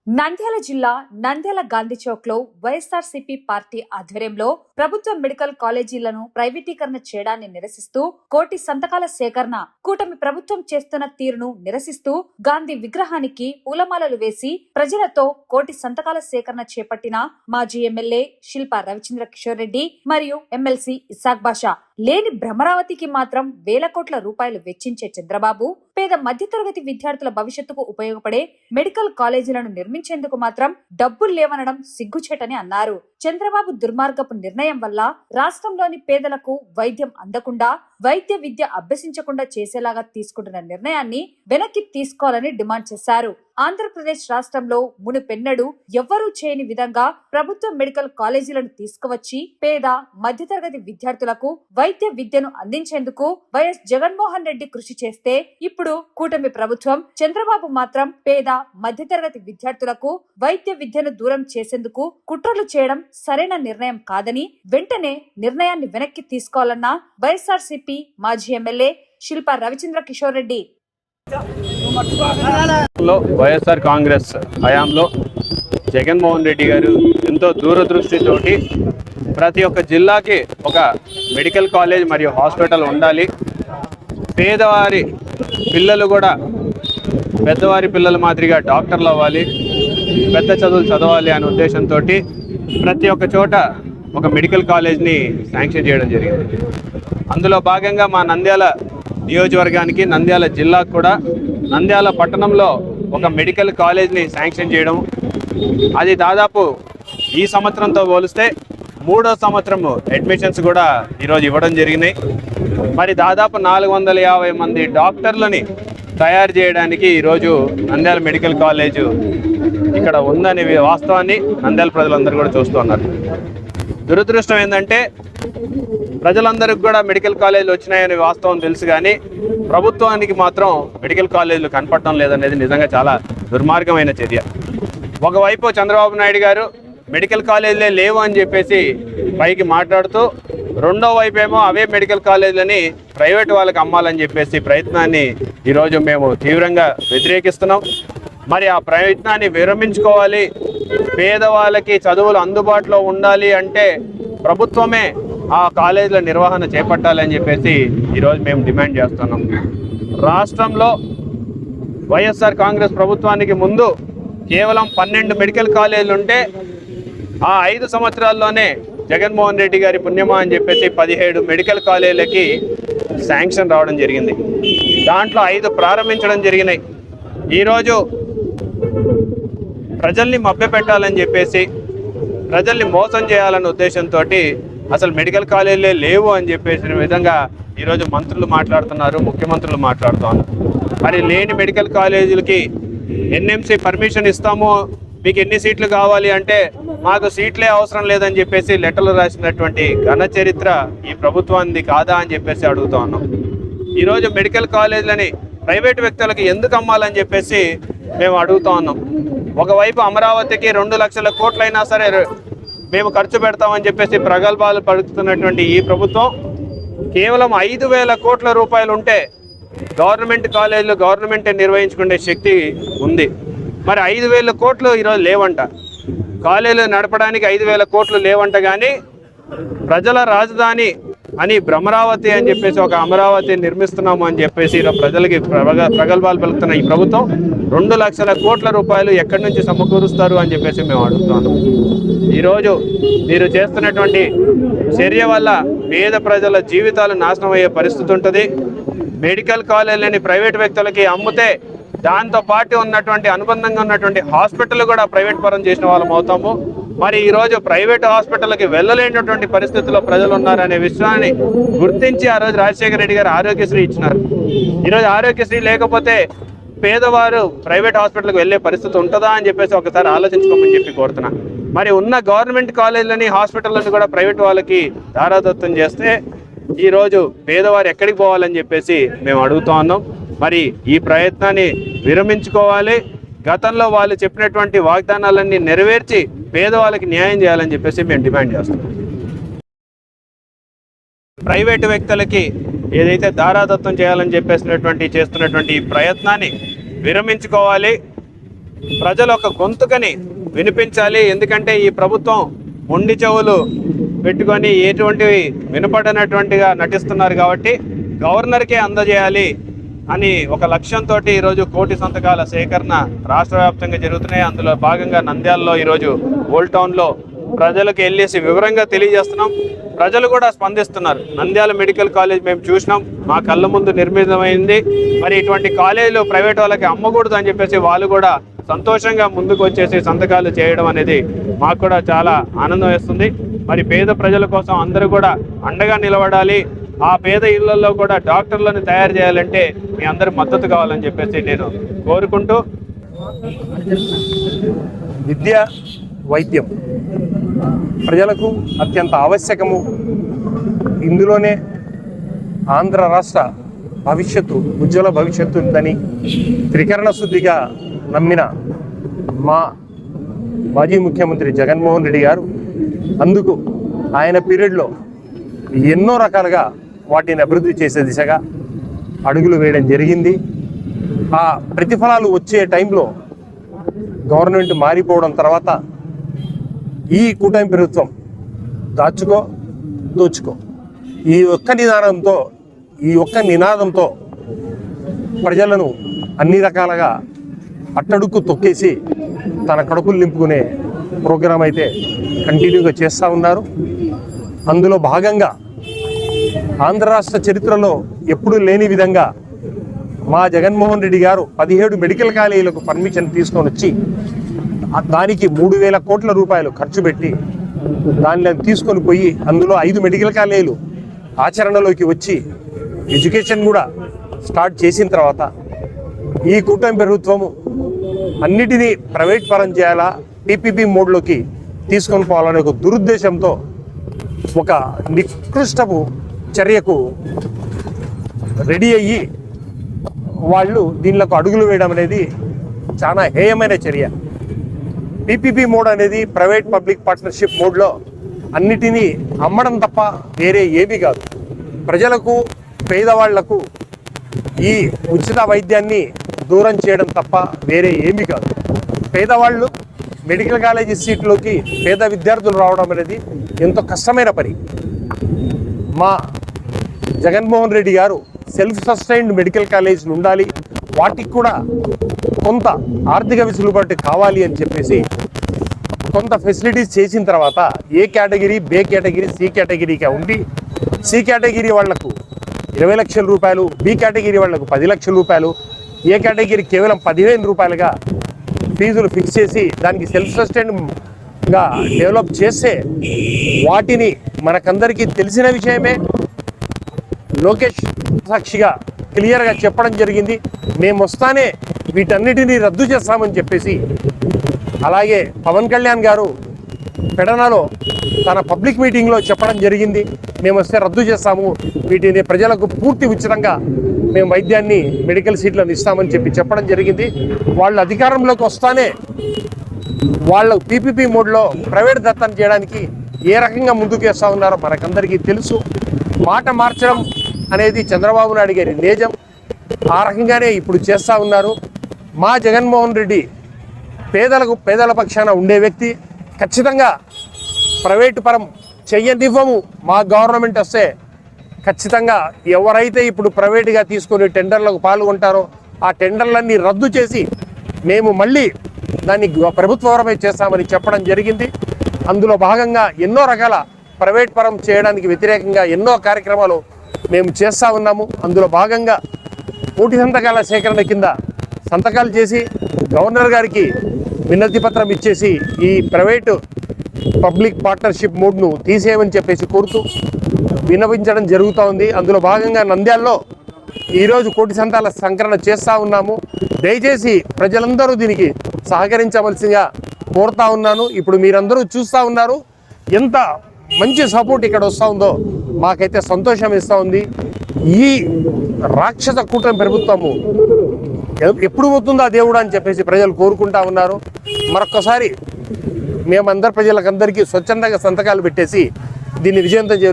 నంద్యాల జిల్లా నంద్యాల గాంధీ చౌక్ లో వైఎస్ఆర్సీపీ పార్టీ ఆధ్వర్యంలో ప్రభుత్వ మెడికల్ కాలేజీలను ప్రైవేటీకరణ చేయడాన్ని నిరసిస్తూ కోటి సంతకాల సేకరణ కూటమి ప్రభుత్వం చేస్తున్న తీరును నిరసిస్తూ గాంధీ విగ్రహానికి పూలమాలలు వేసి ప్రజలతో కోటి సంతకాల సేకరణ చేపట్టిన మాజీ ఎమ్మెల్యే శిల్పా రవిచంద్ర కిషోర్ రెడ్డి మరియు ఎమ్మెల్సీ ఇసాక్ బాషా లేని భ్రమరావతికి మాత్రం వేల కోట్ల రూపాయలు వెచ్చించే చంద్రబాబు పేద మధ్యతరగతి విద్యార్థుల భవిష్యత్తుకు ఉపయోగపడే మెడికల్ కాలేజీలను నిర్మించేందుకు మాత్రం డబ్బులు లేవనడం సిగ్గుచేటని అన్నారు. చంద్రబాబు దుర్మార్గపు నిర్ణయం వల్ల రాష్ట్రంలోని పేదలకు వైద్యం అందకుండా వైద్య విద్య అభ్యసించకుండా చేసేలాగా తీసుకుంటున్న నిర్ణయాన్ని వెనక్కి తీసుకోవాలని డిమాండ్ చేశారు. ఆంధ్రప్రదేశ్ రాష్ట్రంలో మునుపెన్నడూ ఎవ్వరూ చేయని విధంగా ప్రభుత్వ మెడికల్ కాలేజీలను తీసుకువచ్చి పేద మధ్యతరగతి విద్యార్థులకు వైద్య విద్యను అందించేందుకు వైఎస్ జగన్మోహన్ రెడ్డి కృషి చేస్తే ఇప్పుడు కూటమి ప్రభుత్వం చంద్రబాబు మాత్రం పేద మధ్యతరగతి విద్యార్థులకు వైద్య విద్యను దూరం చేసేందుకు కుట్రలు చేయడం సరైన నిర్ణయం కాదని వెంటనే నిర్ణయాన్ని వెనక్కి తీసుకోవాలన్న వైఎస్ఆర్సీపీ మాజీ ఎమ్మెల్యే శిల్పా రవిచంద్ర కిషోర్ రెడ్డి. వైఎస్ఆర్ కాంగ్రెస్ హయాంలో జగన్మోహన్ రెడ్డి గారు ఎంతో దూరదృష్టితోటి ప్రతి ఒక్క జిల్లాకి ఒక మెడికల్ కాలేజ్ మరియు హాస్పిటల్ ఉండాలి, పేదవారి పిల్లలు కూడా పెద్దవారి పిల్లల మాదిరిగా డాక్టర్లు అవ్వాలి, పెద్ద చదువులు చదవాలి అనే ఉద్దేశంతో ప్రతి ఒక్క చోట ఒక మెడికల్ కాలేజ్ని శాంక్షన్ చేయడం జరిగింది. అందులో భాగంగా మా నంద్యాల నియోజకవర్గానికి, నంద్యాల జిల్లాకు కూడా నంద్యాల పట్టణంలో ఒక మెడికల్ కాలేజ్ని శాంక్షన్ చేయడం, అది దాదాపు ఈ సంవత్సరంతో పోలిస్తే 3వ సంవత్సరం అడ్మిషన్స్ కూడా ఈరోజు ఇవ్వడం జరిగినాయి. మరి దాదాపు 450 మంది డాక్టర్లని తయారు చేయడానికి ఈరోజు నంద్యాల మెడికల్ కాలేజు ఇక్కడ ఉందనే వాస్తవాన్ని నంద్యాల ప్రజలందరూ కూడా చూస్తున్నారు. దురదృష్టం ఏంటంటే ప్రజలందరికీ కూడా మెడికల్ కాలేజీలు వచ్చినాయనే వాస్తవం తెలుసు, కానీ ప్రభుత్వానికి మాత్రం మెడికల్ కాలేజీలు కనపడటం లేదనేది నిజంగా చాలా దుర్మార్గమైన చర్య. ఒకవైపు చంద్రబాబు నాయుడు గారు మెడికల్ కాలేజీలే లేవు అని చెప్పేసి పైకి మాట్లాడుతూ, రెండో వైపు ఏమో అవే మెడికల్ కాలేజీలని ప్రైవేట్ వాళ్ళకి అమ్మాలని చెప్పేసి ప్రయత్నాన్ని ఈరోజు మేము తీవ్రంగా వ్యతిరేకిస్తున్నాం. మరి ఆ ప్రయత్నాన్ని విరమించుకోవాలి, పేదవాళ్ళకి చదువులు అందుబాటులో ఉండాలి అంటే ప్రభుత్వమే ఆ కాలేజీల నిర్వహణ చేపట్టాలని చెప్పేసి ఈరోజు మేము డిమాండ్ చేస్తున్నాం. రాష్ట్రంలో వైఎస్ఆర్ కాంగ్రెస్ ప్రభుత్వానికి ముందు కేవలం 12 మెడికల్ కాలేజీలు ఉంటే ఆ 5 సంవత్సరాల్లోనే జగన్మోహన్ రెడ్డి గారి పుణ్యమా అని చెప్పేసి 17 మెడికల్ కాలేజీలకి శాంక్షన్ రావడం జరిగింది. దాంట్లో 5 ప్రారంభించడం జరిగినాయి. ఈరోజు ప్రజల్ని మభ్యపెట్టాలని చెప్పేసి, ప్రజల్ని మోసం చేయాలన్న ఉద్దేశంతో అసలు మెడికల్ కాలేజీలే లేవు అని చెప్పేసిన విధంగా ఈరోజు మంత్రులు మాట్లాడుతున్నారు, ముఖ్యమంత్రులు మాట్లాడుతున్నారు. మరి లేని మెడికల్ కాలేజీలకి ఎన్ఎంసీ పర్మిషన్ ఇస్తాము, మీకు ఎన్ని సీట్లు కావాలి అంటే మాకు సీట్లే అవసరం లేదని చెప్పేసి లెటర్లు రాసినటువంటి ఘన చరిత్ర ఈ ప్రభుత్వానికి కాదా అని చెప్పేసి అడుగుతా ఉన్నాం. ఈరోజు మెడికల్ కాలేజీలని ప్రైవేటు వ్యక్తులకి ఎందుకు అమ్మాలని చెప్పేసి మేము అడుగుతా ఉన్నాం. ఒకవైపు అమరావతికి 2 లక్షల కోట్లైనా సరే మేము ఖర్చు పెడతామని చెప్పేసి ప్రగల్భాలు పడుతున్నటువంటి ఈ ప్రభుత్వం కేవలం 5,000 కోట్ల రూపాయలు ఉంటే గవర్నమెంట్ కాలేజీలు గవర్నమెంటే నిర్వహించుకునే శక్తి ఉంది. మరి 5,000 కోట్లు ఈరోజు లేవంట, కాలేజీలు నడపడానికి 5,000 కోట్లు లేవంట. కానీ ప్రజల రాజధాని అని భ్రమరావతి అని చెప్పేసి ఒక అమరావతి నిర్మిస్తున్నాము అని చెప్పేసి ప్రజలకి ప్రగల్భాలు పలుకుతున్న ఈ ప్రభుత్వం 2 లక్షల కోట్ల రూపాయలు ఎక్కడి నుంచి సమకూరుస్తారు అని చెప్పేసి మేము అడుగుతున్నాము. ఈరోజు మీరు చేస్తున్నటువంటి చర్య వల్ల పేద ప్రజల జీవితాలు నాశనం అయ్యే పరిస్థితి ఉంటుంది. మెడికల్ కాలేజీలని ప్రైవేట్ వ్యక్తులకి అమ్మితే దాంతో పాటు ఉన్నటువంటి అనుబంధంగా ఉన్నటువంటి హాస్పిటల్ కూడా ప్రైవేట్ పరం చేసిన వాళ్ళం అవుతాము. మరి ఈరోజు ప్రైవేట్ హాస్పిటల్కి వెళ్ళలేనటువంటి పరిస్థితుల్లో ప్రజలు ఉన్నారనే విషయాన్ని గుర్తించి ఆ రోజు రాజశేఖర రెడ్డి గారు ఆరోగ్యశ్రీ ఇచ్చినారు. ఈరోజు ఆరోగ్యశ్రీ లేకపోతే పేదవారు ప్రైవేట్ హాస్పిటల్కి వెళ్ళే పరిస్థితి ఉంటుందా అని చెప్పేసి ఒకసారి ఆలోచించుకోమని చెప్పి కోరుతున్నా. మరి ఉన్న గవర్నమెంట్ కాలేజీలని హాస్పిటల్ని కూడా ప్రైవేట్ వాళ్ళకి దారాదత్తం చేస్తే ఈరోజు పేదవారు ఎక్కడికి పోవాలని చెప్పేసి మేము అడుగుతా ఉన్నాం. మరి ఈ ప్రయత్నాన్ని విరమించుకోవాలి, గతంలో వాళ్ళు చెప్పినటువంటి వాగ్దానాలన్నీ నెరవేర్చి పేదవాళ్ళకి న్యాయం చేయాలని చెప్పేసి మేము డిమాండ్ చేస్తున్నాం. ప్రైవేటు వ్యక్తులకి ఏదైతే దారాదత్తం చేయాలని చెప్పేసినటువంటి చేస్తున్నటువంటి ఈ ప్రయత్నాన్ని విరమించుకోవాలి. ప్రజల ఒక గొంతుకని వినిపించాలి. ఎందుకంటే ఈ ప్రభుత్వం మొండి చెవులు పెట్టుకొని ఎటువంటివి వినపడనటువంటిగా నటిస్తున్నారు కాబట్టి గవర్నర్కే అందజేయాలి అని ఒక లక్ష్యంతో ఈరోజు 1 కోటి సంతకాల సేకరణ రాష్ట్ర వ్యాప్తంగా జరుగుతున్నాయి. అందులో భాగంగా నంద్యాలలో ఈరోజు ఓల్డ్ టౌన్లో ప్రజలకు వెళ్ళేసి వివరంగా తెలియజేస్తున్నాం. ప్రజలు కూడా స్పందిస్తున్నారు. నంద్యాల మెడికల్ కాలేజ్ మేము చూసినాం, మా కళ్ళ ముందు నిర్మితమైంది. మరి ఇటువంటి కాలేజీలు ప్రైవేట్ వాళ్ళకి అమ్మకూడదు అని చెప్పేసి వాళ్ళు కూడా సంతోషంగా ముందుకు వచ్చేసి సంతకాలు చేయడం అనేది మాకు కూడా చాలా ఆనందం వేస్తుంది. మరి పేద ప్రజల కోసం అందరూ కూడా అండగా నిలబడాలి. ఆ పేద ఇళ్లలో కూడా డాక్టర్లను తయారు చేయాలంటే మీ అందరి మద్దతు కావాలని చెప్పేసి నేను కోరుకుంటూ, విద్య, వైద్యం ప్రజలకు అత్యంత ఆవశ్యకము. ఇందులోనే ఆంధ్ర రాష్ట్ర భవిష్యత్తు, ఉజ్వల భవిష్యత్తు ఉందని త్రికరణ శుద్ధిగా నమ్మిన మా మాజీ ముఖ్యమంత్రి జగన్మోహన్ రెడ్డి గారు అందుకు ఆయన పీరియడ్లో ఎన్నో రకాలుగా వాటిని అభివృద్ధి చేసే దిశగా అడుగులు వేయడం జరిగింది. ఆ ప్రతిఫలాలు వచ్చే టైంలో గవర్నమెంట్ మారిపోవడం తర్వాత ఈ కూటమి ప్రభుత్వం దాచుకో దోచుకో ఈ ఒక్క నినాదంతో ప్రజలను అన్ని రకాలుగా అట్టడుక్కు తొక్కేసి తన కడుపులు నింపుకునే ప్రోగ్రాం అయితే కంటిన్యూగా చేస్తూ ఉన్నారు. అందులో భాగంగా ఆంధ్ర రాష్ట్ర చరిత్రలో ఎప్పుడూ లేని విధంగా మా జగన్మోహన్ రెడ్డి గారు 17 మెడికల్ కాలేజీలకు పర్మిషన్ తీసుకొని వచ్చి దానికి 3,000 కోట్ల రూపాయలు ఖర్చు పెట్టి దానిని తీసుకొని పోయి అందులో 5 మెడికల్ కాలేజీలు ఆచరణలోకి వచ్చి ఎడ్యుకేషన్ కూడా స్టార్ట్ చేసిన తర్వాత ఈ కూటమి ప్రభుత్వము అన్నిటినీ ప్రైవేట్ పరం చేయాలా, పీపీపీ మోడ్లోకి తీసుకొని పోవాలనే ఒక దురుద్దేశంతో ఒక నికృష్టపు చర్యకు రెడీ అయ్యి వాళ్ళు దీనిలకు అడుగులు వేయడం అనేది చాలా హేయమైన చర్య. పీపీపీ మోడ్ అనేది ప్రైవేట్ పబ్లిక్ పార్ట్నర్షిప్ మోడ్లో అన్నిటినీ అమ్మడం తప్ప వేరే ఏమీ కాదు. ప్రజలకు, పేదవాళ్లకు ఈ ఉచిత వైద్యాన్ని దూరం చేయడం తప్ప వేరే ఏమీ కాదు. పేదవాళ్ళు మెడికల్ కాలేజీ సీట్లోకి పేద విద్యార్థులు రావడం అనేది ఎంతో కష్టమైన పని. మా జగన్మోహన్ రెడ్డి గారు సెల్ఫ్ సస్టైన్డ్ మెడికల్ కాలేజీలు ఉండాలి, వాటికి కూడా కొంత ఆర్థిక వెసులుబాటు కావాలి అని చెప్పేసి కొంత ఫెసిలిటీస్ చేసిన తర్వాత ఏ కేటగిరీ, బి కేటగిరీ, సి కేటగిరీగా ఉండి సి కేటగిరీ వాళ్లకు 20 లక్షల రూపాయలు, బి కేటగిరీ వాళ్లకు 10 లక్షల రూపాయలు, ఏ కేటగిరీ కేవలం 15,000 రూపాయలుగా ఫీజులు ఫిక్స్ చేసి దానికి సెల్ఫ్ సస్టైన్గా డెవలప్ చేస్తే వాటిని మనకందరికీ తెలిసిన విషయమే. లోకేష్ సాక్షిగా క్లియర్గా చెప్పడం జరిగింది, మేము వస్తానే వీటన్నిటినీ రద్దు చేస్తామని చెప్పేసి. అలాగే పవన్ కళ్యాణ్ గారు పెడనలో తన పబ్లిక్ మీటింగ్లో చెప్పడం జరిగింది, మేము వస్తే రద్దు చేస్తాము, వీటిని ప్రజలకు పూర్తి ఉచితంగా మేము వైద్యాన్ని, మెడికల్ సీట్లను ఇస్తామని చెప్పడం జరిగింది. వాళ్ళు అధికారంలోకి వస్తానే వాళ్ళు పీపీపీ మోడ్లో ప్రైవేట్ దత్తత చేయడానికి ఏ రకంగా ముందుకు వేస్తూ ఉన్నారో మనకందరికీ తెలుసు. మాట మార్చడం అనేది చంద్రబాబు నాయుడు గారి నేజం. ఆ రకంగానే ఇప్పుడు చేస్తూ ఉన్నారు. మా జగన్మోహన్ రెడ్డి పేదల పక్షాన ఉండే వ్యక్తి. ఖచ్చితంగా ప్రైవేటు పరం చెయ్యనివ్వము. మా గవర్నమెంట్ వస్తే ఖచ్చితంగా ఎవరైతే ఇప్పుడు ప్రైవేటుగా తీసుకొని టెండర్లకు పాల్గొంటారో ఆ టెండర్లన్నీ రద్దు చేసి మేము మళ్ళీ దాన్ని ప్రభుత్వపరమే చేస్తామని చెప్పడం జరిగింది. అందులో భాగంగా ఎన్నో రకాల ప్రైవేట్ పరం చేయడానికి వ్యతిరేకంగా ఎన్నో కార్యక్రమాలు మేము చేస్తూ ఉన్నాము. అందులో భాగంగా 1 కోటి సంతకాల సేకరణ కింద సంతకాలు చేసి గవర్నర్ గారికి వినతి పత్రం ఇచ్చేసి ఈ ప్రైవేటు పబ్లిక్ పార్ట్నర్షిప్ మోడ్ను తీసేయమని చెప్పేసి కోరుతూ విన్నవించడం జరుగుతూ ఉంది. అందులో భాగంగా నంద్యాలలో ఈరోజు 1 కోటి సంతకాల సంకలన చేస్తూ ఉన్నాము. దయచేసి ప్రజలందరూ దీనికి సహకరించవలసిందిగా కోరుతా ఉన్నాను. ఇప్పుడు మీరందరూ చూస్తూ ఉన్నారు ఎంత మంచి సపోర్ట్ ఇక్కడ వస్తూ ఉందో మాకైతే సంతోషం ఇస్తూ ఉంది. ఈ రాక్షస కూటమి ప్రభుత్వము ఎప్పుడు పోతుందా దేవుడు అని చెప్పేసి ప్రజలు కోరుకుంటా ఉన్నారు. మరొక్కసారి మేమందరి ప్రజలకందరికీ స్వచ్ఛందంగా సంతకాలు పెట్టేసి దీన్ని విజయవంతం